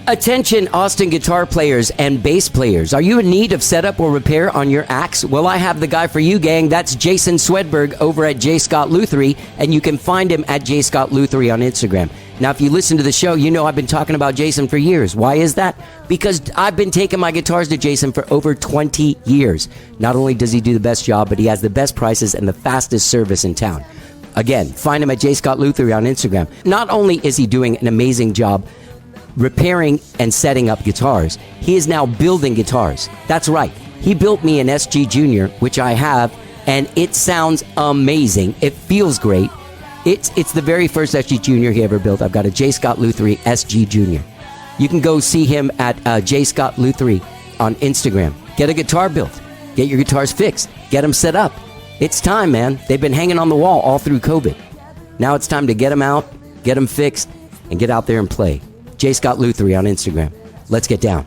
Attention Austin guitar players and bass players. Are you in need of setup or repair on your axe? Well, I have the guy for you, gang. That's Jason Swedberg over at J. Scott Lutherie, and you can find him at J. Scott Lutherie on Instagram. Now, if you listen to the show, you know I've been talking about Jason for years. Why is that? Because I've been taking my guitars to Jason for over 20 years. Not only does he do the best job, but he has the best prices and the fastest service in town. Again, find him at J. Scott Lutherie on Instagram. Not only is he doing an amazing job repairing and setting up guitars, he is now building guitars. That's right. He built me an SG Junior, which I have, and it sounds amazing. It feels great. It's the very first SG Junior he ever built. I've got a J. Scott Lutherie SG Junior. You can go see him at J. Scott Lutherie on Instagram. Get a guitar built. Get your guitars fixed. Get them set up. It's time, man. They've been hanging on the wall all through COVID. Now it's time to get them out, get them fixed, and get out there and play. J. Scott Lutherie on Instagram. Let's get down.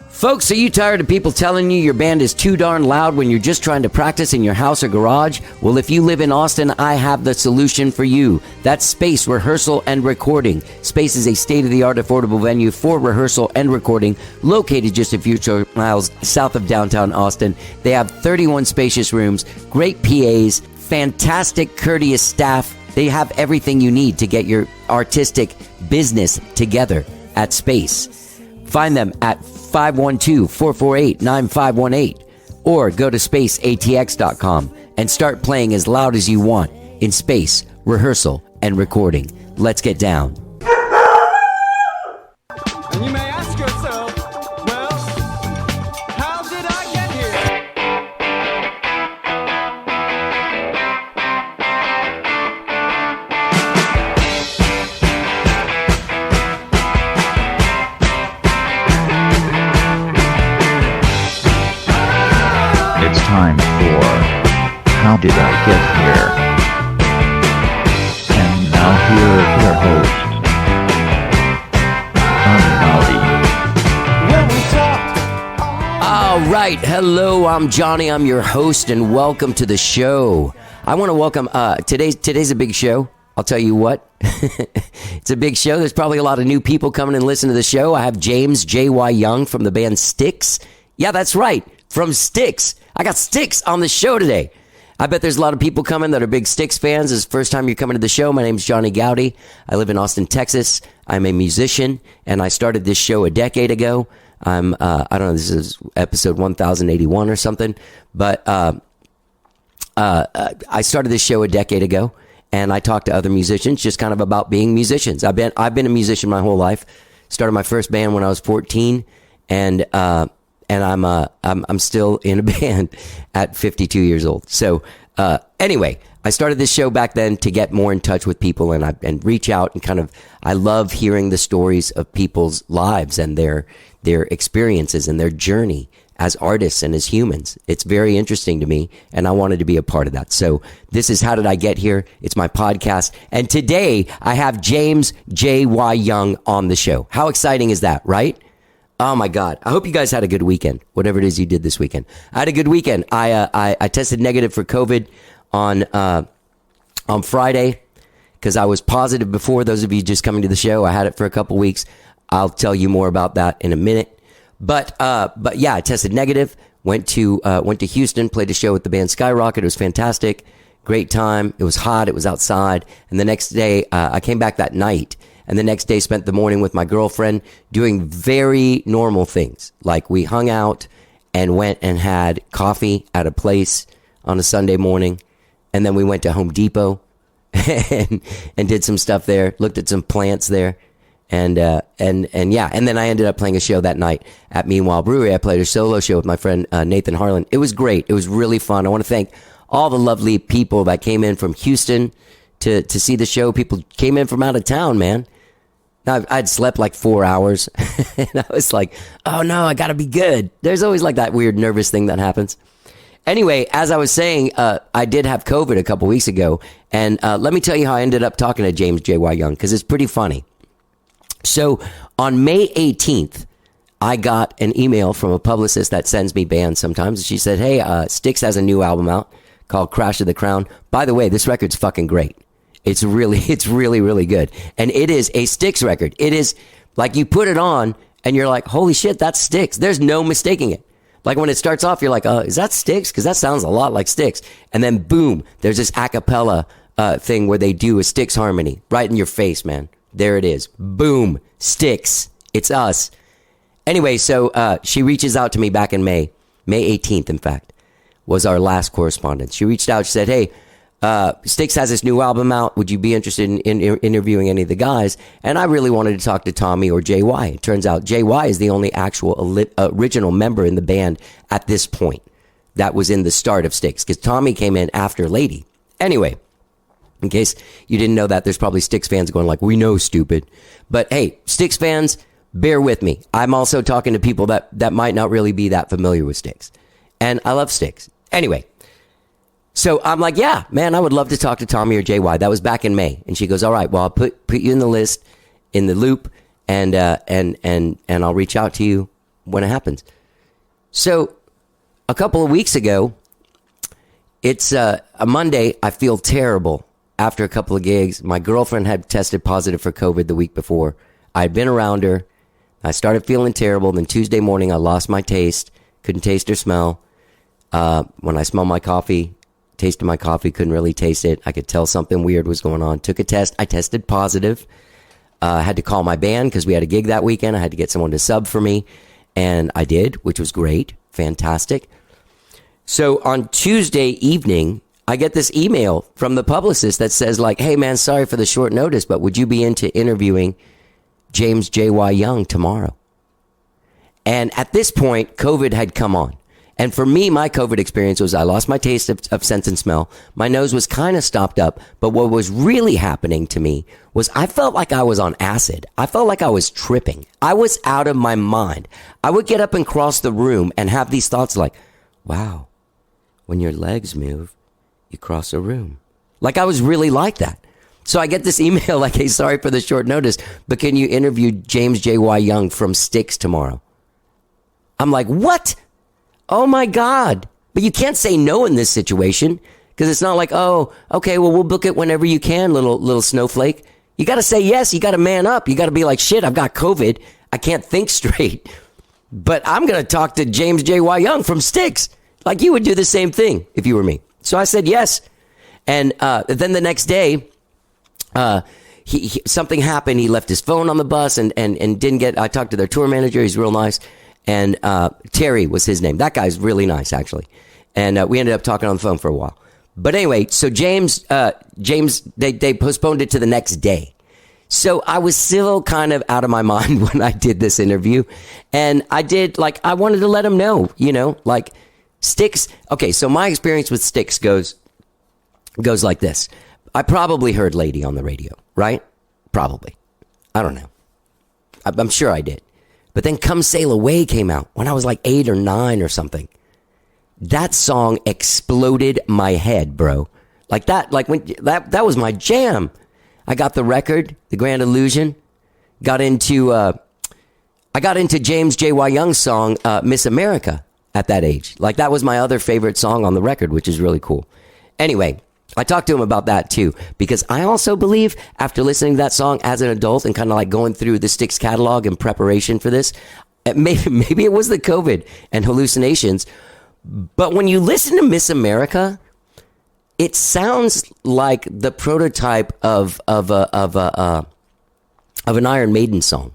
Folks, are you tired of people telling you your band is too darn loud when you're just trying to practice in your house or garage? Well, if you live in Austin, I have the solution for you. That's Space Rehearsal and Recording. Space is a state-of-the-art affordable venue for rehearsal and recording, located just a few short miles south of downtown Austin. They have 31 spacious rooms, great PAs, fantastic courteous staff. They have everything you need to get your artistic business together at Space. Find them at 512-448-9518 or go to spaceatx.com and start playing as loud as you want in Space, Rehearsal, and Recording. Let's get down. And you may ask yourself, well, how did I get here? It's time for How Did I Get Here? And now here is your host, Nutty. All right. Hello, I'm Johnny. I'm your host, and welcome to the show. I want to welcome, today's a big show. I'll tell you what. It's a big show. There's probably a lot of new people coming and listening to the show. I have James J.Y. Young from the band Styx. Yeah, that's right. From Styx. I got Styx on the show today. I bet there's a lot of people coming that are big Styx fans. It's the first time you're coming to the show. My name's Johnny Gowdy. I live in Austin, Texas. I'm a musician, and I started this show a decade ago. I don't know, this is episode 1081 or something, but I started this show a decade ago, and I talk to other musicians just kind of about being musicians. I've been a musician my whole life. Started my first band when I was 14, and I'm still in a band at 52 years old. So anyway, I started this show back then to get more in touch with people and reach out and kind of, I love hearing the stories of people's lives and their experiences and their journey as artists and as humans. It's very interesting to me, and I wanted to be a part of that. So this is How Did I Get Here? It's my podcast. And today I have James J.Y. Young on the show. How exciting is that, right? Oh my God. I hope you guys had a good weekend, whatever it is you did this weekend. I had a good weekend. I tested negative for COVID on Friday because I was positive before. Those of you just coming to the show, I had it for a couple weeks. I'll tell you more about that in a minute. But yeah, I tested negative, went to Houston, played a show with the band Skyrocket. It was fantastic. Great time. It was hot. It was outside. And the next day, I came back that night. And the next day spent the morning with my girlfriend doing very normal things. Like we hung out and went and had coffee at a place on a Sunday morning. And then we went to Home Depot and did some stuff there, looked at some plants there. And yeah, and then I ended up playing a show that night at Meanwhile Brewery. I played a solo show with my friend Nathan Harlan. It was great. It was really fun. I want to thank all the lovely people that came in from Houston to see the show. People came in from out of town, man. I'd slept like 4 hours and I was like, oh no, I gotta be good. There's always like that weird nervous thing that happens. Anyway, as I was saying, I did have COVID a couple weeks ago, and let me tell you how I ended up talking to James J.Y. Young, because it's pretty funny. So on May 18th, I got an email from a publicist that sends me bands sometimes. She said, hey, Styx has a new album out called Crash of the Crown. By the way, this record's fucking great. It's really, really good. And it is a Styx record. It is Like you put it on and you're like, holy shit, that's Styx. There's no mistaking it. Like when it starts off, you're like, is that Styx? Because that sounds a lot like Styx. And then boom, there's this a cappella thing where they do a Styx harmony right in your face, man. There it is. Boom, Styx. It's us. Anyway, so she reaches out to me back in May 18th, in fact, was our last correspondence. She reached out. She said, hey, Styx has this new album out. Would you be interested in interviewing any of the guys? And I really wanted to talk to Tommy or JY. It turns out JY is the only actual original member in the band at this point. That was in the start of Styx, because Tommy came in after Lady. Anyway, in case you didn't know that, there's probably Styx fans going like, we know, stupid. But hey, Styx fans, bear with me. I'm also talking to people that might not really be that familiar with Styx. And I love Styx. Anyway. So I'm like, yeah, man, I would love to talk to Tommy or JY. That was back in May. And she goes, all right, well, I'll put you in the list, in the loop, and I'll reach out to you when it happens. So a couple of weeks ago, it's a Monday. I feel terrible after a couple of gigs. My girlfriend had tested positive for COVID the week before. I'd been around her. I started feeling terrible. Then Tuesday morning, I lost my taste. Couldn't taste or smell. When I smelled my coffee, tasted my coffee, couldn't really taste it. I could tell something weird was going on. Took a test. I tested positive. I had to call my band because we had a gig that weekend. I had to get someone to sub for me. And I did, which was great. Fantastic. So on Tuesday evening, I get this email from the publicist that says like, hey man, sorry for the short notice, but would you be into interviewing James J.Y. Young tomorrow? And at this point, COVID had come on. And for me, my COVID experience was I lost my taste of sense and smell. My nose was kind of stopped up. But what was really happening to me was I felt like I was on acid. I felt like I was tripping. I was out of my mind. I would get up and cross the room and have these thoughts like, wow, when your legs move, you cross a room. Like I was really like that. So I get this email like, hey, sorry for the short notice, but can you interview James J.Y. Young from Styx tomorrow? I'm like, what? Oh my God. But you can't say no in this situation because it's not like, oh, okay, well, we'll book it whenever you can, little snowflake. You got to say yes. You got to man up. You got to be like, shit, I've got COVID. I can't think straight. But I'm going to talk to James J.Y. Young from Styx. Like you would do the same thing if you were me. So I said yes. And then the next day, something happened. He left his phone on the bus and didn't get, I talked to their tour manager. He's real nice. And Terry was his name. That guy's really nice, actually. And we ended up talking on the phone for a while. But anyway, so James, they postponed it to the next day. So I was still kind of out of my mind when I did this interview. And I did, like, I wanted to let him know, you know, like Styx. Okay, so my experience with Styx goes like this. I probably heard Lady on the radio, right? Probably. I don't know. I'm sure I did. But then Come Sail Away came out when I was like 8 or 9 or something. That song exploded my head, bro. Like that, like when that was my jam. I got the record, The Grand Illusion. I got into James J.Y. Young's song, Miss America at that age. Like that was my other favorite song on the record, which is really cool. Anyway, I talked to him about that too, because I also believe after listening to that song as an adult and kind of like going through the Styx catalog in preparation for this, maybe it was the COVID and hallucinations. But when you listen to Miss America, it sounds like the prototype of an Iron Maiden song.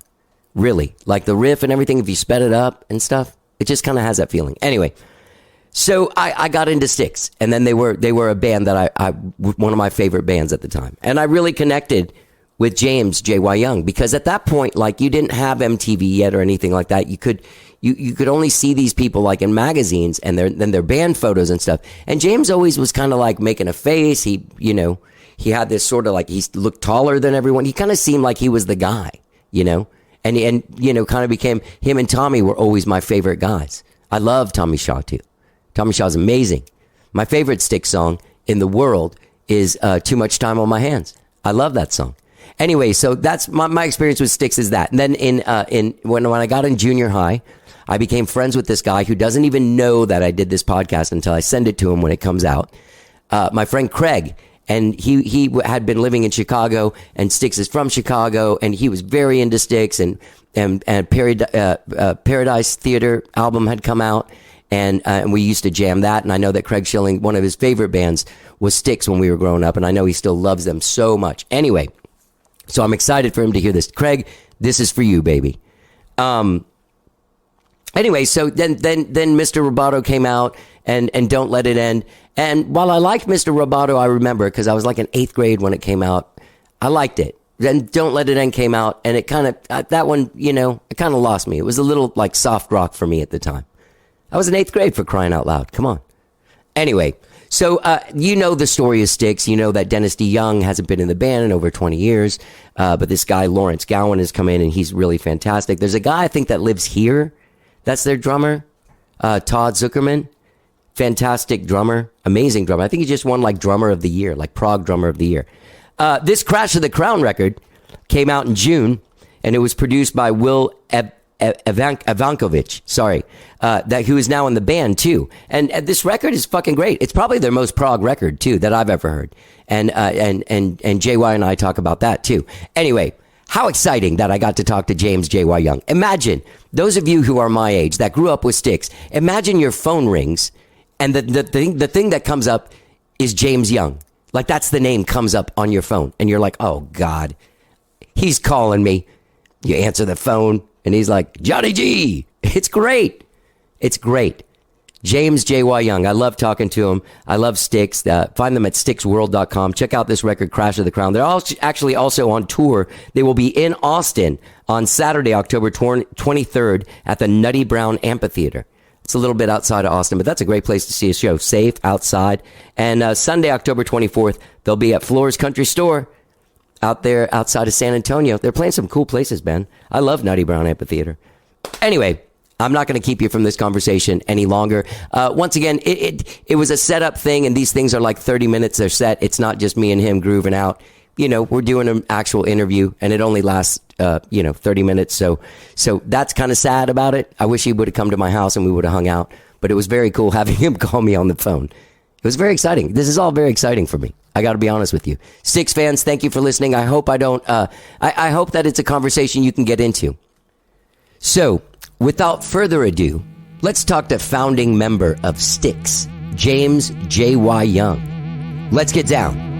Really, like the riff and everything. If you sped it up and stuff, it just kind of has that feeling. Anyway. So I got into Styx, and then they were a band that I one of my favorite bands at the time. And I really connected with James J.Y. Young because at that point, like you didn't have MTV yet or anything like that. You could only see these people like in magazines and their band photos and stuff. And James always was kind of like making a face. He had this sort of like, he looked taller than everyone. He kind of seemed like he was the guy, you know, and kind of became, him and Tommy were always my favorite guys. I love Tommy Shaw too. Tommy Shaw's amazing. My favorite Styx song in the world is Too Much Time on My Hands. I love that song. Anyway, so that's my experience with Styx is that. And then when I got in junior high, I became friends with this guy who doesn't even know that I did this podcast until I send it to him when it comes out. My friend Craig. and he had been living in Chicago, and Styx is from Chicago, and he was very into Styx, and Paradise Theater album had come out, and we used to jam that. And I know that Craig Schilling, one of his favorite bands was Styx when we were growing up, and I know he still loves them so much. Anyway, so I'm excited for him to hear this. Craig, this is for you, baby. Anyway, so then Mr. Roboto came out, and Don't Let It End. And while I liked Mr. Roboto, I remember, because I was like in 8th grade when it came out, I liked it. Then Don't Let It End came out, and it kind of, that one, it kind of lost me. It was a little like soft rock for me at the time. I was in 8th grade, for crying out loud. Come on. Anyway, so the story of Styx. You know that Dennis DeYoung hasn't been in the band in over 20 years, but this guy, Lawrence Gowan, has come in, and he's really fantastic. There's a guy, I think, that lives here. That's their drummer, Todd Zuckerman. Fantastic drummer, amazing drummer. I think he just won like Drummer of the Year, like Prague Drummer of the Year. This Crash of the Crown record came out in June, and it was produced by Will Evankovich, who is now in the band too. And this record is fucking great. It's probably their most prog record too that I've ever heard. And JY and I talk about that too. Anyway, how exciting that I got to talk to James JY Young. Imagine, those of you who are my age that grew up with Styx, imagine your phone rings and the thing that comes up is James Young. Like, that's the name comes up on your phone, and you're like, oh God, he's calling me. You answer the phone, and he's like, Johnny G. It's great. It's great. James J.Y. Young. I love talking to him. I love Styx. Find them at styxworld.com. Check out this record, Crash of the Crown. They're actually also on tour. They will be in Austin on Saturday, October 23rd at the Nutty Brown Amphitheater. It's a little bit outside of Austin, but that's a great place to see a show. Safe, outside. And Sunday, October 24th, they'll be at Floore's Country Store out there outside of San Antonio. They're playing some cool places, man. I love Nutty Brown Amphitheater. Anyway, I'm not going to keep you from this conversation any longer. Once again, it was a setup thing, and these things are like 30 minutes. They're set. It's not just me and him grooving out. We're doing an actual interview, and it only lasts, 30 minutes. So that's kind of sad about it. I wish he would have come to my house and we would have hung out. But it was very cool having him call me on the phone. It was very exciting. This is all very exciting for me. I got to be honest with you. Styx fans, thank you for listening. I hope I hope that it's a conversation you can get into. So, without further ado, let's talk to founding member of Styx, James J.Y. Young. Let's get down.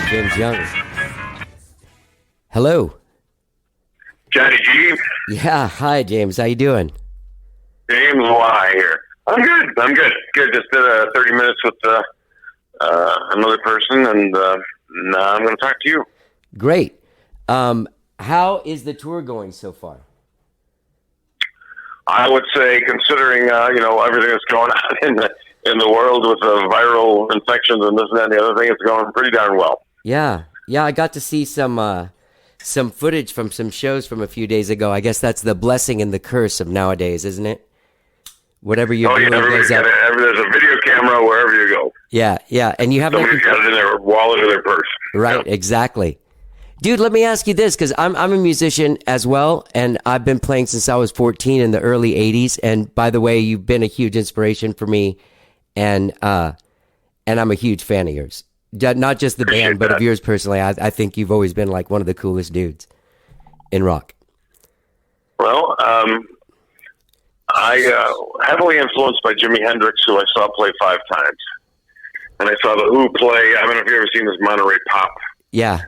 James Young. Hello. Johnny G. Yeah, hi James. How you doing? James Y here. I'm good. Good. Just did 30 minutes with another person, and now I'm going to talk to you. Great. How is the tour going so far? I would say, considering everything that's going on in the world with viral infections and this and that and the other thing, it's going pretty darn well. Yeah. I got to see some footage from some shows from a few days ago. I guess that's the blessing and the curse of nowadays, isn't it? Whatever you're doing goes up. There's a video camera wherever you go. Yeah, and you have somebody's got it in their wallet or their purse. Right, yeah. Exactly. Dude, let me ask you this, because I'm a musician as well, and I've been playing since I was 14 in the early 80s. And by the way, you've been a huge inspiration for me, and I'm a huge fan of yours. Not just the band, but of yours personally. I think you've always been like one of the coolest dudes in rock. Well, I heavily influenced by Jimi Hendrix, who I saw play 5 times, and I saw the Who play. I don't know if you've ever seen this Monterey Pop. Yeah.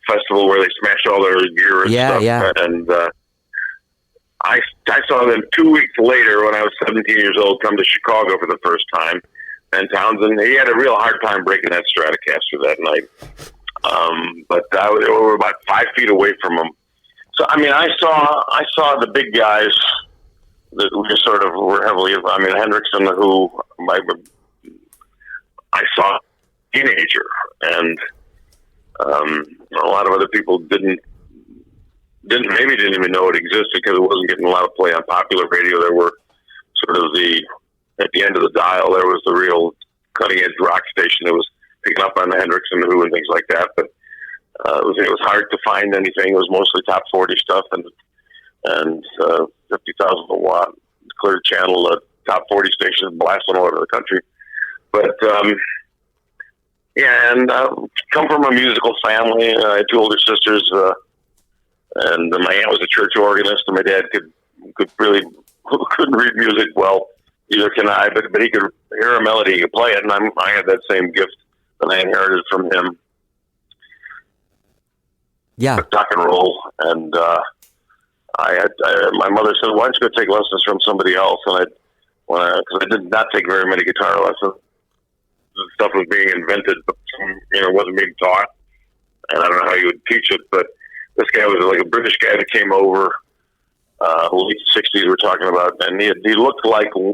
Festival where they smashed all their gear and stuff. Yeah. And I saw them 2 weeks later when I was 17 years old come to Chicago for the first time. And Townsend, he had a real hard time breaking that Stratocaster that night. But we were about 5 feet away from him. So, I mean, I saw the big guys that we sort of were heavily, I mean, Hendrix and the Who, I saw a teenager, and a lot of other people didn't even know it existed because it wasn't getting a lot of play on popular radio. There were sort of at the end of the dial, there was the real cutting edge rock station that was picking up on the Hendrix and the Who and things like that. But it was hard to find anything. It was mostly top 40 stuff and 50,000 watt clear channel top 40 stations blasting all over the country. But and come from a musical family. I had 2 older sisters, and my aunt was a church organist, and my dad couldn't read music well. Either can I, but he could hear a melody, he could play it, and I had that same gift that I inherited from him. Yeah, rock and roll, and my mother said, "Why don't you go take lessons from somebody else?" And because I did not take very many guitar lessons. The stuff was being invented, but wasn't being taught, and I don't know how you would teach it. But this guy was like a British guy that came over, late '60s. We're talking about, and he looked like he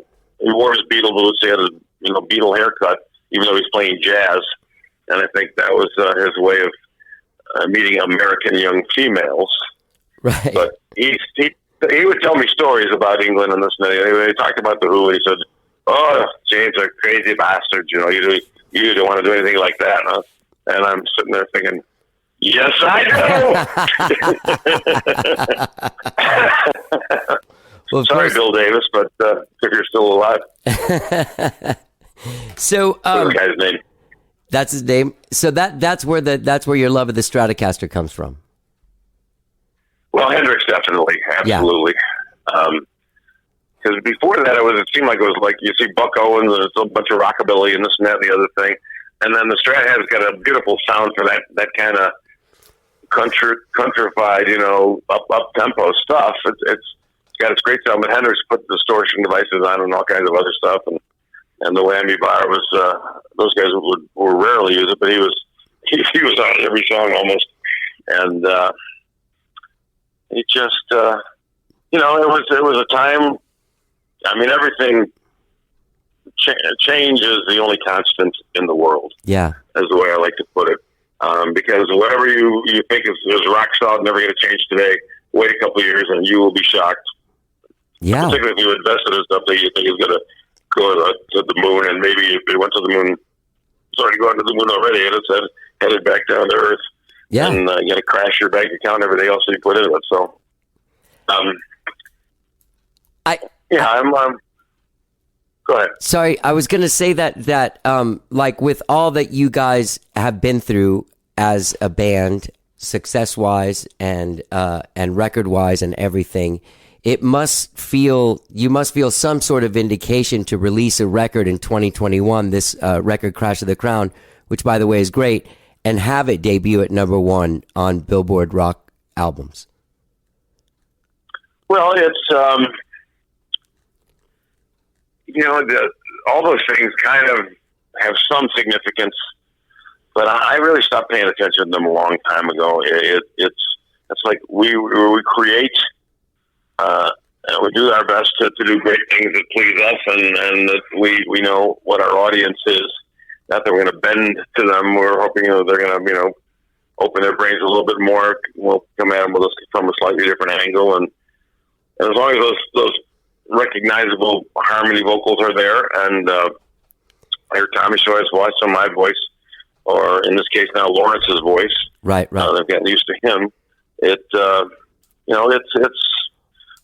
wore his Beatle boots. He had a Beatle haircut, even though he's playing jazz. And I think that was his way of meeting American young females. Right. But he would tell me stories about England and this and that. He talked about the Who, and he said, "Oh, James, are crazy bastards. You don't want to do anything like that." Huh? And I'm sitting there thinking, yes, I do. Well, sorry, Bill Davis, but if you're still alive. So, what's the guy's name? That's his name. So that's where your love of the Stratocaster comes from. Well, Hendrix definitely, absolutely. Because before that, it seemed like it was like you see Buck Owens and it's a bunch of rockabilly and this and that and the other thing, and then the Strat has got a beautiful sound for that kind of countrified, up tempo stuff. It's got its great sound, but Hendrix put distortion devices on and all kinds of other stuff, and the whammy bar was those guys would rarely use it, but he was on every song almost, and it just it was a time. I mean, everything change is the only constant in the world. Yeah, is the way I like to put it. Because whatever you think is rock solid, never going to change today. Wait a couple of years and you will be shocked. Yeah, particularly if you invested in stuff that you think is going to go to the moon, and maybe if it went to the moon, it's already gone to the moon already, and it's headed back down to Earth. Yeah, and you got to crash your bank account and everything else that you put into it. So, I'm go ahead. Sorry, I was going to say that like with all that you guys have been through as a band, success-wise and record-wise and everything, you must feel some sort of vindication to release a record in 2021, this record Crash of the Crown, which by the way is great, and have it debut at #1 on Billboard Rock Albums. Well, it's all those things kind of have some significance, but I really stopped paying attention to them a long time ago. It's like we create, and we do our best to do great things that please us, and that we know what our audience is. Not that we're going to bend to them. We're hoping they're going to open their brains a little bit more. We'll come at them from a slightly different angle, and as long as those recognizable harmony vocals are there, and I hear Tommy Shoy's voice on my voice, or in this case now Lawrence's voice. Right. They've gotten used to him. It's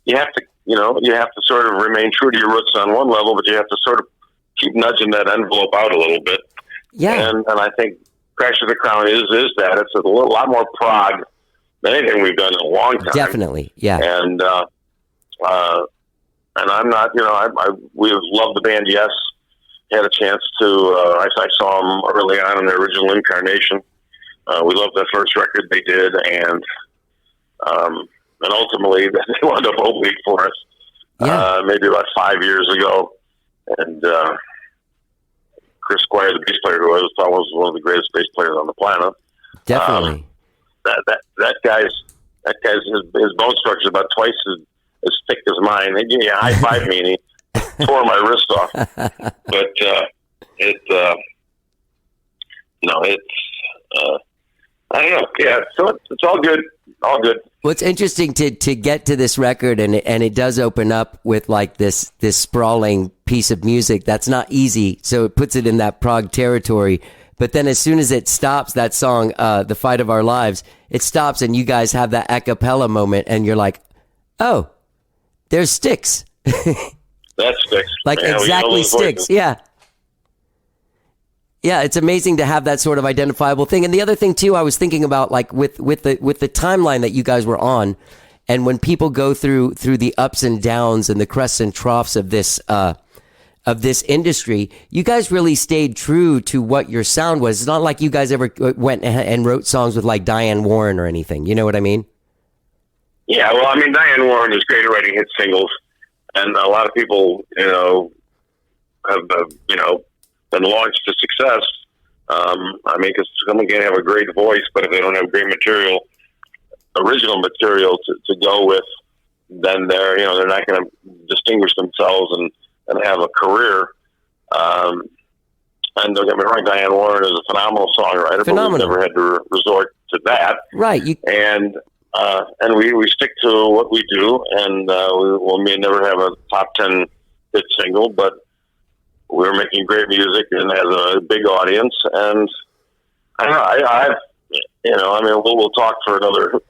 you have to sort of remain true to your roots on one level, but you have to sort of keep nudging that envelope out a little bit. Yeah. And I think Crash of the Crown is that. It's a lot more prog than anything we've done in a long time. Definitely. Yeah. And I'm not, we loved the band, yes. Had a chance to, I saw them early on in their original incarnation. We loved that first record they did, and and ultimately they wound up opening for us maybe about 5 years ago. And Chris Squire, the bass player, who I thought was one of the greatest bass players on the planet. Definitely. That guy's his bone structure is about twice as thick as mine. He gave me a high five me, and he tore my wrist off. But I don't know. Yeah, so it's all good. All good. Well, it's interesting to get to this record, and it does open up with like this sprawling piece of music that's not easy, so it puts it in that prog territory. But then as soon as it stops, that song, The Fight of Our Lives, it stops and you guys have that a cappella moment and you're like, oh, there's Styx. That's Styx. Like exactly Styx. Yeah. Yeah, it's amazing to have that sort of identifiable thing. And the other thing too, I was thinking about like with the timeline that you guys were on, and when people go through the ups and downs and the crests and troughs of this industry, you guys really stayed true to what your sound was. It's not like you guys ever went and wrote songs with like Diane Warren or anything. You know what I mean? Yeah, well, I mean, Diane Warren is great at writing hit singles, and a lot of people, have been launched to success. I mean, because someone can have a great voice, but if they don't have great original material to go with, then they're not going to distinguish themselves and have a career. And don't get me wrong, Diane Warren is a phenomenal songwriter, but we've never had to resort to that. Right. And we stick to what we do, and we may never have a top 10 hit single, but we're making great music and has a big audience. And I don't know, we'll talk for another,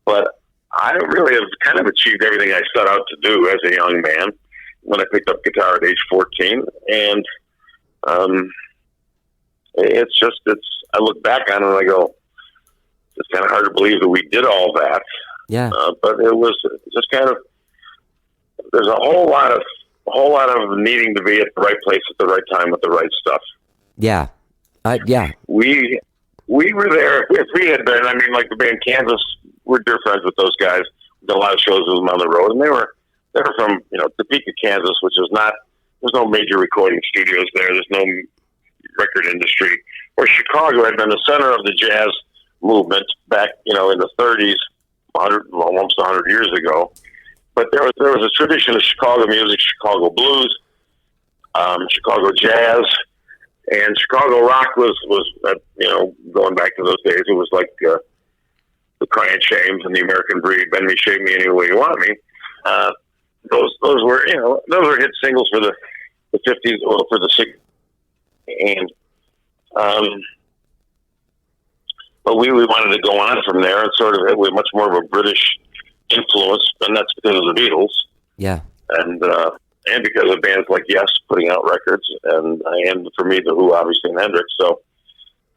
but I really have kind of achieved everything I set out to do as a young man when I picked up guitar at age 14. And I look back on it and I go, it's kind of hard to believe that we did all that. Yeah. But it was just kind of, there's a whole lot of needing to be at the right place at the right time with the right stuff. Yeah. Yeah. We were there. If we had been, like the band Kansas, we're dear friends with those guys. We did a lot of shows with them on the road, and they were from Topeka, Kansas, which is not. There's no major recording studios there. There's no record industry. Where Chicago had been the center of the jazz movement back, in the 30s, almost 100 years ago. But there was a tradition of Chicago music, Chicago blues, Chicago jazz, and Chicago rock was going back to those days. It was like the Crying Shames and the American Breed, Bend Me, Shake Me Any Way You Want Me. Those were hit singles for the 50s or for the 60s, and but we wanted to go on from there and sort of with much more of a British influence, and that's because of the Beatles. Yeah, and because of bands like Yes putting out records, and for me the Who, obviously, and Hendrix. So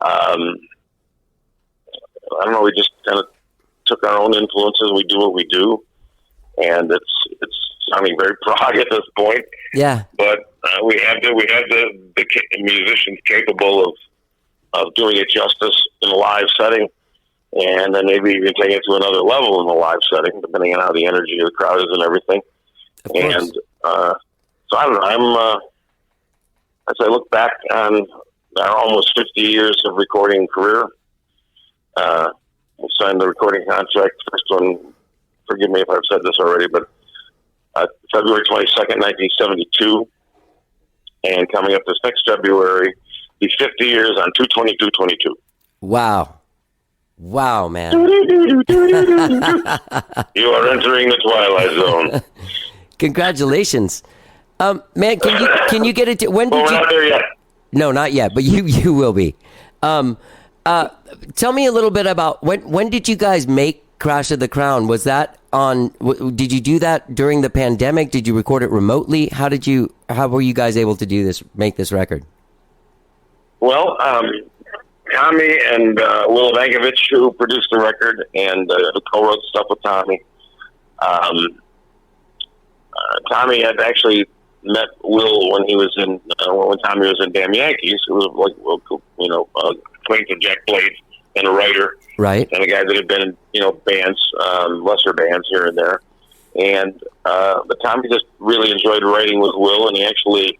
I don't know. We just kind of took our own influences. We do what we do, and it's sounding very prog at this point. Yeah, but we have the musicians capable of doing it justice in a live setting, and then maybe even take it to another level in the live setting, depending on how the energy of the crowd is and everything. And so I don't know. As I look back on our almost 50 years of recording career, we signed the recording contract. First one, forgive me if I've said this already, but February 22nd, 1972, and coming up this next February, be 50 years on 2/22/22. Wow, man. You are entering the Twilight Zone. Congratulations. Man, can you get it? When did we're not there yet. No, not yet, but you will be. Tell me a little bit about when did you guys make Crash of the Crown? Was that on? Did you do that during the pandemic? Did you record it remotely? How were you guys able to make this record? Well, Tommy and Will Vankovich, who produced the record and co-wrote stuff with Tommy. Tommy had actually met Will when he was when Tommy was in Damn Yankees. It was like, acquaintance of Jack Blade and a writer, Right. and a guy that had been in bands, lesser bands here and there. And but Tommy just really enjoyed writing with Will, and he actually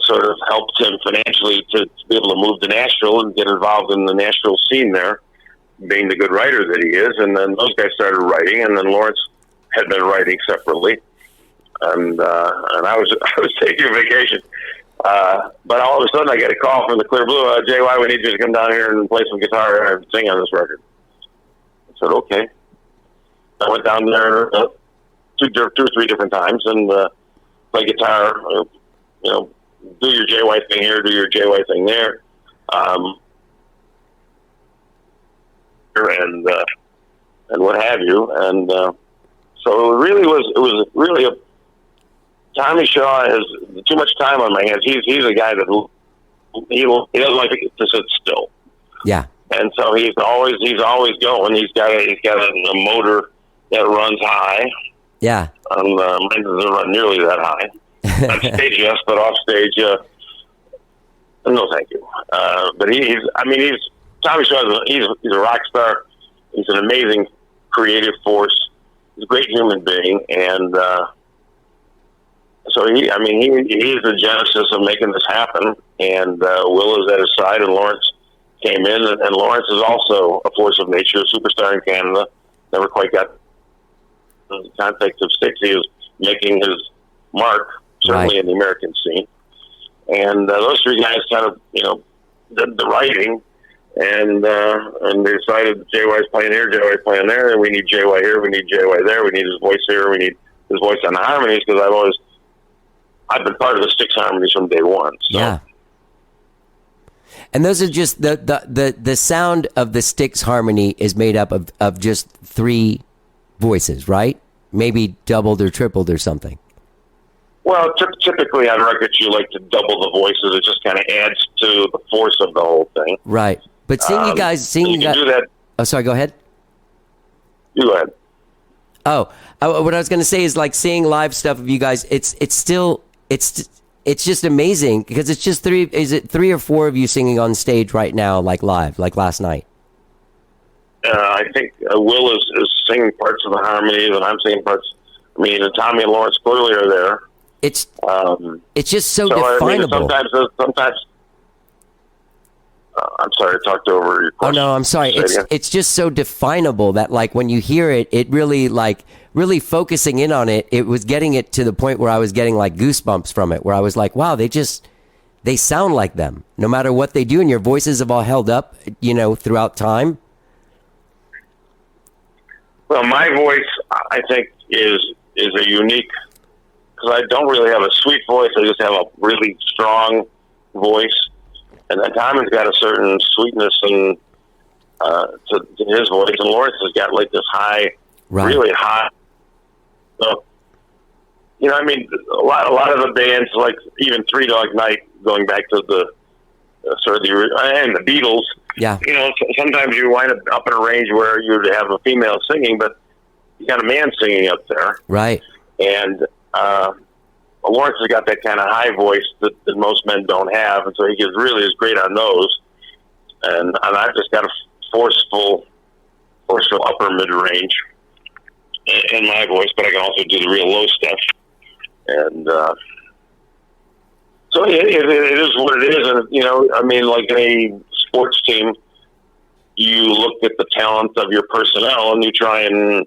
sort of helped him financially to be able to move to Nashville and get involved in the Nashville scene there, being the good writer that he is. And then those guys started writing, and then Lawrence had been writing separately, and I was taking a vacation. But all of a sudden I get a call from the Clear Blue, JY, we need you to come down here and play some guitar and sing on this record. I said, okay. I went down there two or three different times and play guitar, do your JY thing here, do your JY thing there. And what have you. And so it was really a Tommy Shaw has too much time on my hands. He's a guy that he doesn't like to sit still. Yeah. And so he's always going. He's got a motor that runs high. Yeah. Mine doesn't run nearly that high. On stage, yes, but off stage, no, thank you. But he's Tommy Shaw. He's a rock star. He's an amazing creative force. He's a great human being, and so he's the genesis of making this happen. And Will is at his side, and Lawrence came in, and Lawrence is also a force of nature, a superstar in Canada. Never quite got the context of Styx. He was making his mark, certainly in the American scene. And those three guys kind of, did the writing, and they decided JY's playing here, JY's playing there, and we need JY here, we need JY there, we need his voice here, we need his voice on the harmonies, because I've been part of the Styx harmonies from day one. So. Yeah. And those are just the sound of the Styx harmony is made up of just three voices, right? Maybe doubled or tripled or something. Well, typically on records you like to double the voices. It just kind of adds to the force of the whole thing. Right. But seeing you guys do that. Oh, sorry. Go ahead. You go ahead. Oh, what I was going to say is like seeing live stuff of you guys. It's just amazing because it's just three. Is it three or four of you singing on stage right now, like live, like last night? I think Will is singing parts of the harmonies, and I'm singing parts. And Tommy and Lawrence clearly are there. It's just so definable. Sometimes. I'm sorry, I talked over your question. Oh no, I'm sorry. It's just so definable that like when you hear it, it really focusing in on it. It was getting it to the point where I was getting like goosebumps from it, where I was like, wow, they sound like them, no matter what they do, and your voices have all held up, throughout time. Well, my voice, I think, is a unique, because I don't really have a sweet voice. I just have a really strong voice. And then Tommy's got a certain sweetness to his voice, and Lawrence has got like this high, really high. So, a lot of the bands, like even Three Dog Night, going back to the and the Beatles. Yeah. Sometimes you wind up in a range where you have a female singing, but you got a man singing up there. Right. And Lawrence has got that kind of high voice that most men don't have, and so he is great on those. And I've just got a forceful upper mid range in my voice, but I can also do the real low stuff. And so it is what it is. And like any sports team, you look at the talent of your personnel and you try and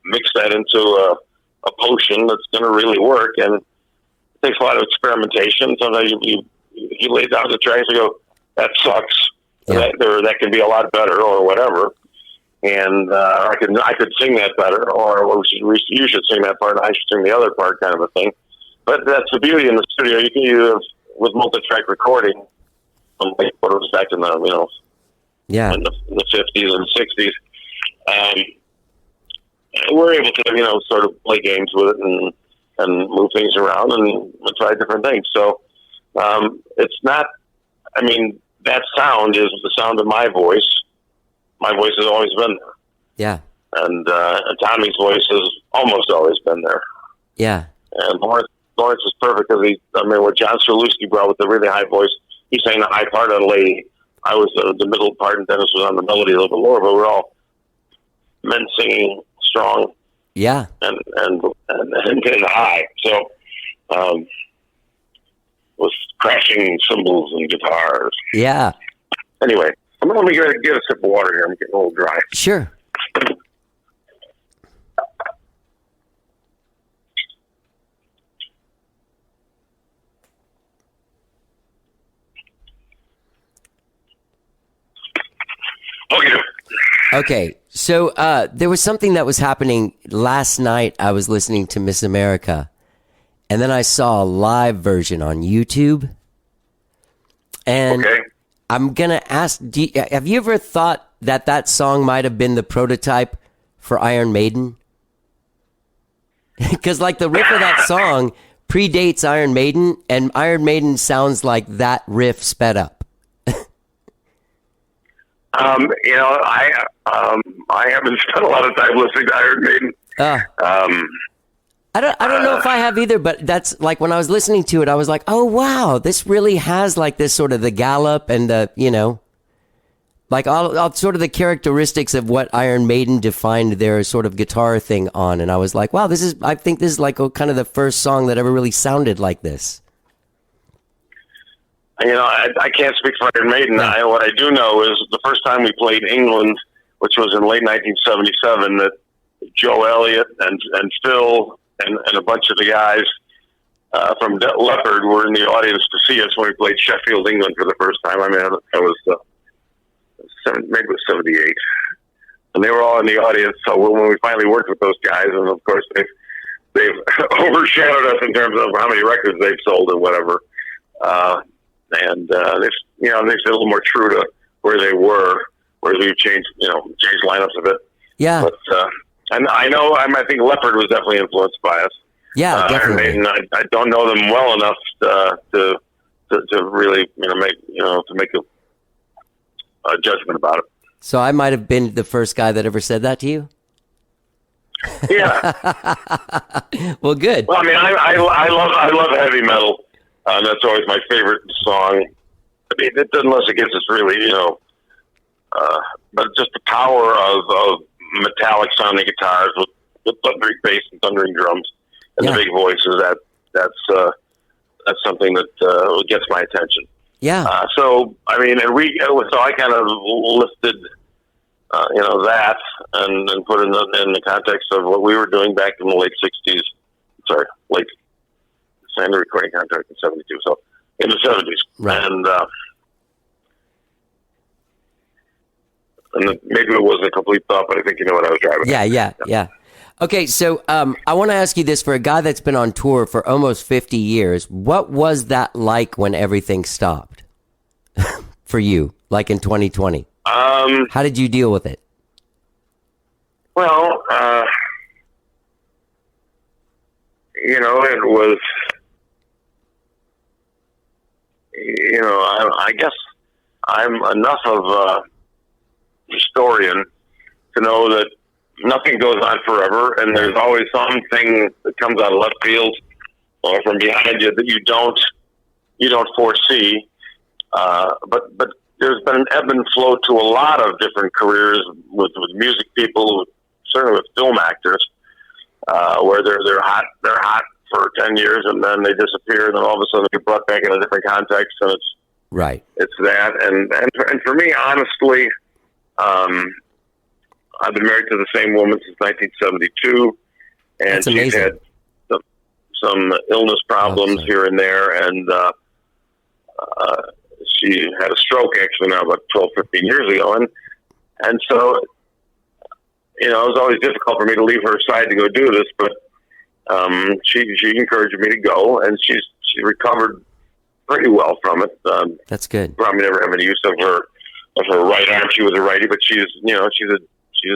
mix that into a potion that's going to really work, and it takes a lot of experimentation. Sometimes you lay down the tracks and go, that sucks. Yeah. That could be a lot better, or whatever. And I could sing that better, or you should sing that part, and I should sing the other part, kind of a thing. But that's the beauty in the studio. You can use with multi-track recording, like what it was back in the in the 50s and 60s. We're able to, sort of play games with it and move things around and try different things. So it's not, that sound is the sound of my voice. My voice has always been there. Yeah. And Tommy's voice has almost always been there. Yeah. And Lawrence is perfect because what John Strelewski brought with the really high voice, he sang the high part on Lady I was the middle part, and Dennis was on the melody a little bit lower, but we're all men singing strong. Yeah. And high. So, was crashing cymbals and guitars. Yeah. Anyway, let me get a sip of water here. I'm getting a little dry. Sure. Okay, so there was something that was happening last night. I was listening to Miss America, and then I saw a live version on YouTube. And I'm going to ask, have you ever thought that song might have been the prototype for Iron Maiden? Because like the riff of that song predates Iron Maiden, and Iron Maiden sounds like that riff sped up. I haven't spent a lot of time listening to Iron Maiden. I don't know if I have either, but that's like when I was listening to it, I was like, oh wow, this really has like this sort of the gallop and the, like all sort of the characteristics of what Iron Maiden defined their sort of guitar thing on. And I was like, wow, I think this is like kind of the first song that ever really sounded like this. I can't speak for Iron Maiden. What I do know is the first time we played England, which was in late 1977, that Joe Elliott and Phil and a bunch of the guys from Leopard were in the audience to see us when we played Sheffield, England for the first time. I mean, I was maybe it was 78. And they were all in the audience. So when we finally worked with those guys, and of course they've overshadowed us in terms of how many records they've sold and whatever. And they've stayed a little more true to where they were, whereas we've changed lineups a bit. Yeah. But and I think Leopard was definitely influenced by us. Yeah, definitely. I don't know them well enough to really make a judgment about it. So I might have been the first guy that ever said that to you. Yeah. Well, good. Well, I mean, I love heavy metal. That's always my favorite song. I mean, unless it gets us really, but just the power of metallic sounding guitars with thundering bass and thundering drums and the big voices. That's something that gets my attention. Yeah. So I mean, so I kind of lifted, that and put it in the context of what we were doing back in the late '60s. Sorry, signed the recording contract in '72. So in the '70s, right. And maybe it wasn't a complete thought, but I think you know what I was driving at. Yeah. Okay, so I want to ask you this: for a guy that's been on tour for almost 50 years, what was that like when everything stopped for you, like in 2020? How did you deal with it? Well, it was, I guess I'm enough of a historian to know that nothing goes on forever, and there's always something that comes out of left field or from behind you that you don't foresee. But there's been an ebb and flow to a lot of different careers with music people, certainly with film actors, where they're hot for 10 years and then they disappear, and then all of a sudden they get brought back in a different context, and it's right. It's that, and for me, honestly, I've been married to the same woman since 1972, and That's she's amazing. had some illness problems here and there, and she had a stroke actually now about 12, 15 years ago, and so it was always difficult for me to leave her side to go do this, but she encouraged me to go, and she's recovered pretty well from it. That's good. Probably never have any use of her right arm. She was a righty, but she's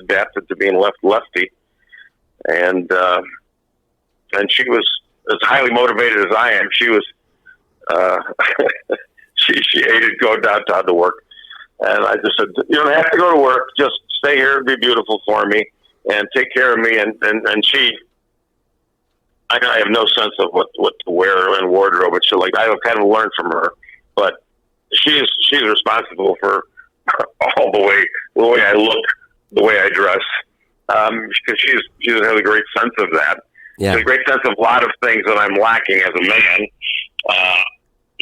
adapted to being lefty, and she was as highly motivated as I am. She was she hated going downtown to work, and I just said, you don't have to go to work. Just stay here and be beautiful for me, and take care of me. And she, I have no sense of what to wear in wardrobe and shit like that. I kind of learned from her, but she's responsible for all the way I look, the way I dress, because she has a great sense of that. Yeah. She has a great sense of a lot of things that I'm lacking as a man.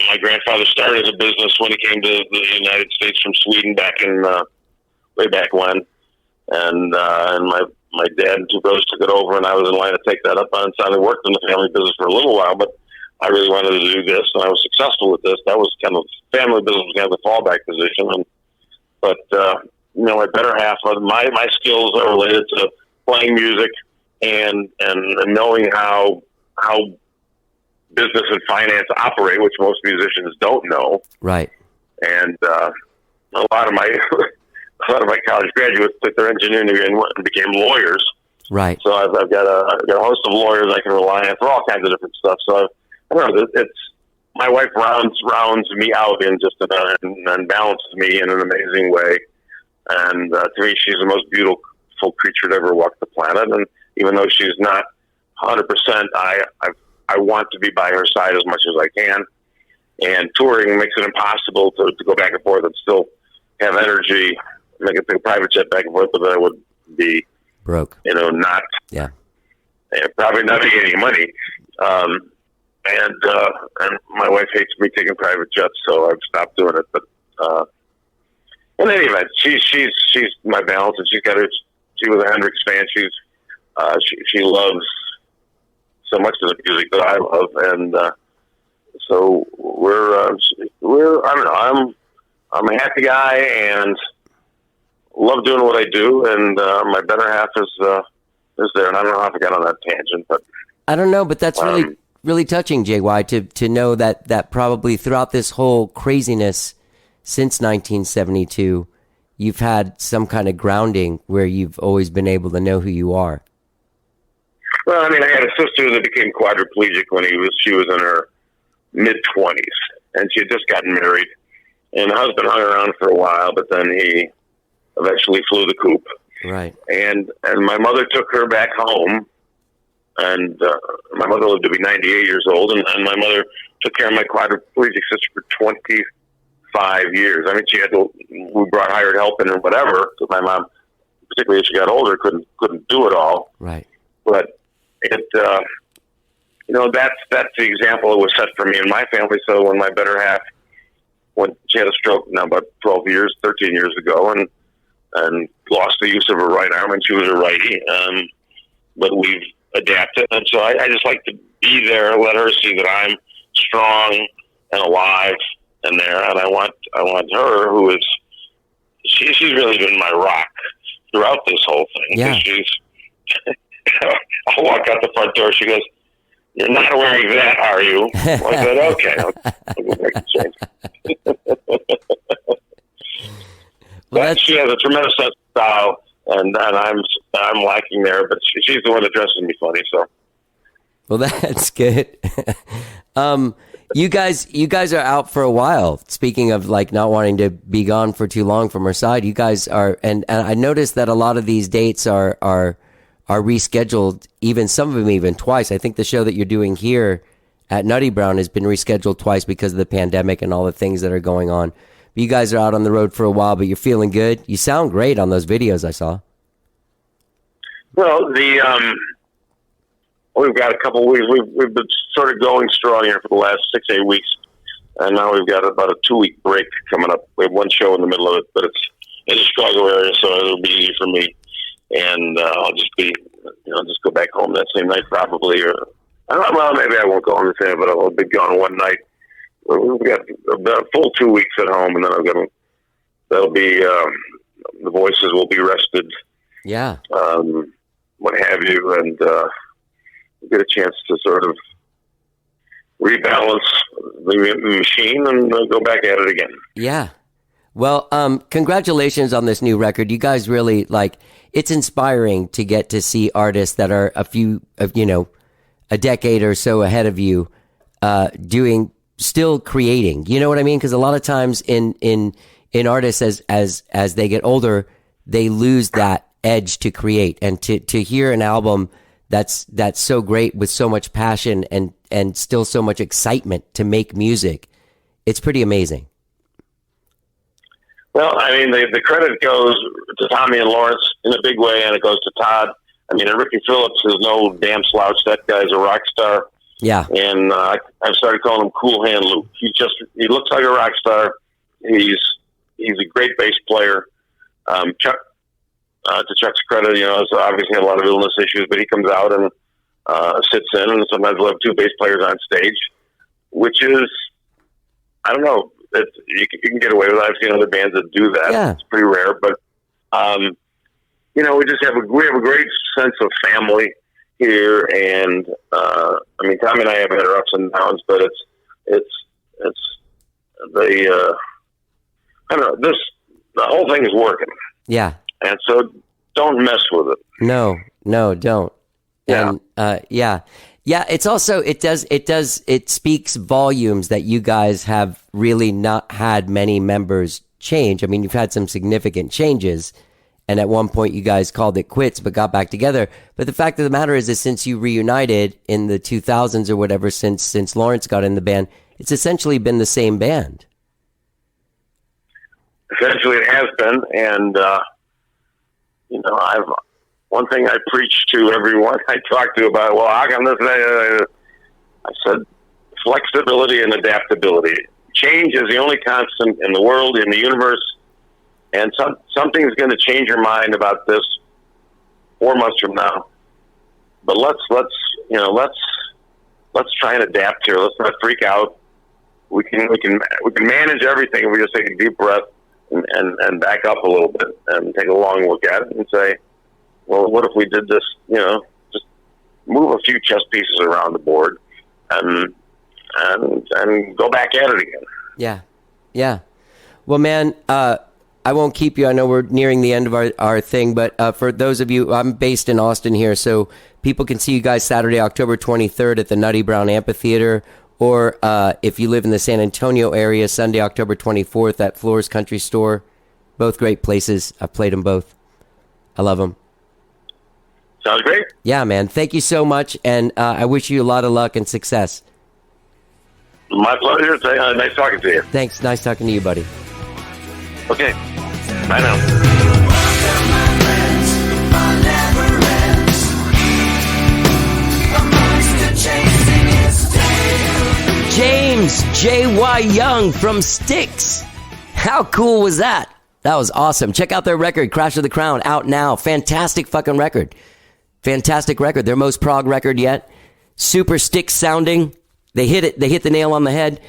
My grandfather started a business when he came to the United States from Sweden back in way back when, and my dad and two brothers took it over, and I was in line to take that up on. So I worked in the family business for a little while, but I really wanted to do this, and I was successful with this. That was kind of family business, was kind of the fallback position. But my better half of my skills are related to playing music and knowing how business and finance operate, which most musicians don't know. Right. And a lot of my college graduates took their engineering degree and became lawyers. Right. So I've got a host of lawyers I can rely on for all kinds of different stuff. So I don't know. It's my wife rounds me out in just and balances me in an amazing way. And to me, she's the most beautiful creature to ever walk the planet. And even though she's not 100%, I want to be by her side as much as I can. And touring makes it impossible to go back and forth and still have energy. I could take a private jet back and forth, but then I would be broke. Not probably not making any money. And my wife hates me taking private jets, so I've stopped doing it. But in any event, she's my balance, and she was a Hendrix fan. She loves so much of the music that I love, and so we're I don't know. I'm a happy guy and love doing what I do, and my better half is there. And I don't know how I got on that tangent, but I don't know, but that's really touching, JY, to know that probably throughout this whole craziness since 1972, you've had some kind of grounding where you've always been able to know who you are. Well, I mean, I had a sister that became quadriplegic when she was in her mid-20s, and she had just gotten married. And the husband hung around for a while, but then he eventually flew the coop. Right. And my mother took her back home, and my mother lived to be 98 years old, and my mother took care of my quadriplegic sister for 25 years. I mean, we brought hired help in or whatever, because my mom, particularly as she got older, couldn't do it all. Right. But it, that's the example that was set for me and my family. So when my better half, when she had a stroke now about 13 years ago, and lost the use of her right arm, and she was a righty, but we've adapted. And so I just like to be there, let her see that I'm strong and alive and there. And I want her, who is, she's really been my rock throughout this whole thing. Yeah. She's, I'll walk out the front door. She goes, "You're not wearing that, are you?" I said, "Okay, I'll go back and change." But she has a tremendous sense of style, and I'm lacking there. But she's the one that dresses me funny. So, well, that's good. You guys are out for a while. Speaking of like not wanting to be gone for too long from her side, you guys are, and I noticed that a lot of these dates are rescheduled. Even some of them even twice. I think the show that you're doing here at Nutty Brown has been rescheduled twice because of the pandemic and all the things that are going on. You guys are out on the road for a while, but you're feeling good. You sound great on those videos I saw. Well, we've got a couple weeks. We've been sort of going strong here for the last 6-8 weeks, and now we've got about a 2-week break coming up. We have one show in the middle of it, but it's in the Chicago area, so it'll be easy for me. And I'll just go back home that same night probably, or well, maybe I won't go on the same, but I'll be gone one night. We've got a full 2 weeks at home, and then that'll be, the voices will be rested. Yeah. What have you, and get a chance to sort of rebalance the machine and go back at it again. Yeah. Well, congratulations on this new record. You guys really, it's inspiring to get to see artists that are a decade or so ahead of you, still creating, you know what I mean? Because a lot of times in artists as they get older, they lose that edge to create, and to hear an album that's so great with so much passion and still so much excitement to make music, it's pretty amazing. Well, I mean, the credit goes to Tommy and Lawrence in a big way, and it goes to Todd. I mean, Ricky Phillips is no damn slouch. That guy's a rock star. Yeah. And I've started calling him Cool Hand Luke. He looks like a rock star. He's a great bass player. Chuck, to Chuck's credit, has obviously had a lot of illness issues, but he comes out and sits in, and sometimes we'll have two bass players on stage, which is, I don't know, you can get away with it. I've seen other bands that do that. Yeah. It's pretty rare, but we just have a great sense of family here, and I mean, Tommy and I have had our ups and downs, but it's the I don't know, the whole thing is working. Yeah. And so don't mess with it. No, don't. Yeah. And yeah. It's also it speaks volumes that you guys have really not had many members change. I mean, you've had some significant changes, and at one point you guys called it quits but got back together. But the fact of the matter is since you reunited in the 2000s or whatever, since Lawrence got in the band, it's essentially been the same band. Essentially, it has been, and one thing I preach to everyone I talk to about, well, how come this? I said flexibility and adaptability. Change is the only constant in the world, in the universe, and something's going to change your mind about this 4 months from now. But let's try and adapt here. Let's not freak out. We can manage everything if we just take a deep breath and back up a little bit and take a long look at it and say, well, what if we did this, just move a few chess pieces around the board and go back at it again. Yeah. Well, man, I won't keep you. I know we're nearing the end of our thing, but for those of you, I'm based in Austin here, so people can see you guys Saturday, October 23rd at the Nutty Amphitheater, or if you live in the San Antonio area, Sunday, October 24th at Floore's Country Store. Both great places. I've played them both. I love them. Sounds great. Yeah, man. Thank you so much, and I wish you a lot of luck and success. My pleasure. Nice talking to you. Thanks. Nice talking to you, buddy. Okay. Bye now. James J.Y. Young from Styx. How cool was that? That was awesome. Check out their record, Crash of the Crown, out now. Fantastic fucking record. Fantastic record. Their most prog record yet. Super Styx sounding. They hit it. They hit the nail on the head.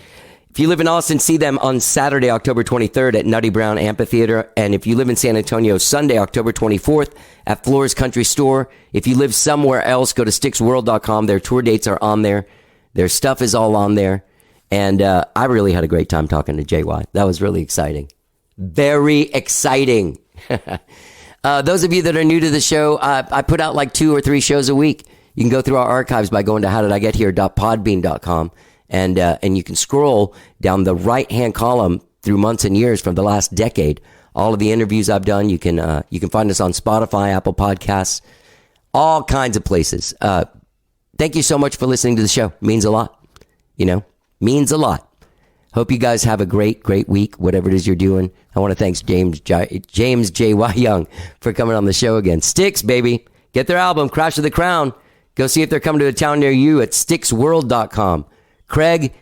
If you live in Austin, see them on Saturday, October 23rd at Nutty Amphitheater. And if you live in San Antonio, Sunday, October 24th at Floore's Country Store. If you live somewhere else, go to StyxWorld.com. Their tour dates are on there. Their stuff is all on there. And I really had a great time talking to JY. That was really exciting. Very exciting. Those of you that are new to the show, I put out like 2 or 3 shows a week. You can go through our archives by going to howdidigethere.podbean.com. And you can scroll down the right-hand column through months and years from the last decade. All of the interviews I've done, you can find us on Spotify, Apple Podcasts, all kinds of places. Thank you so much for listening to the show. It means a lot. Means a lot. Hope you guys have a great, great week, whatever it is you're doing. I want to thank James J.Y. Young for coming on the show again. Styx, baby. Get their album, Crash of the Crown. Go see if they're coming to a town near you at StyxWorld.com. Craig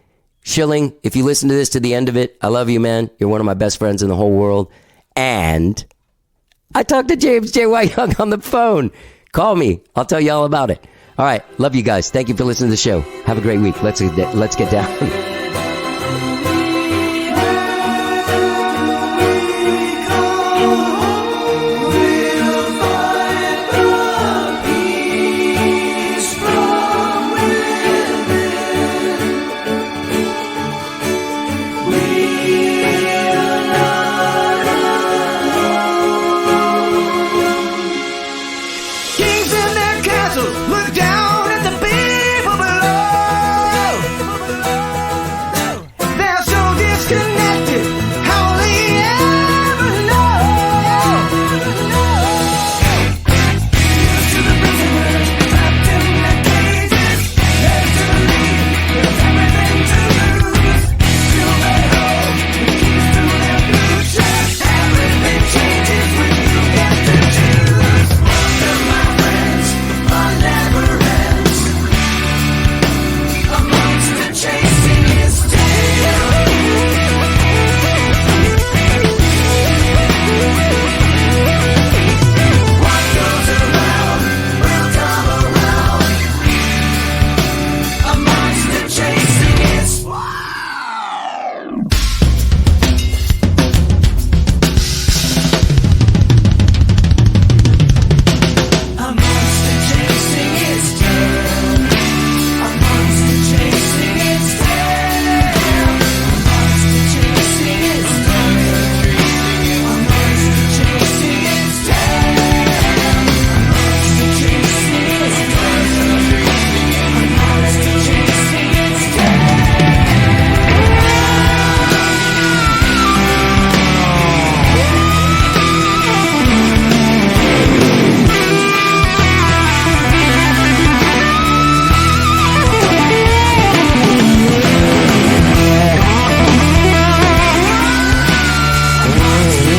Schilling, if you listen to this to the end of it, I love you, man. You're one of my best friends in the whole world. And I talked to James J.Y. Young on the phone. Call me. I'll tell you all about it. All right. Love you guys. Thank you for listening to the show. Have a great week. Let's get down. Oh,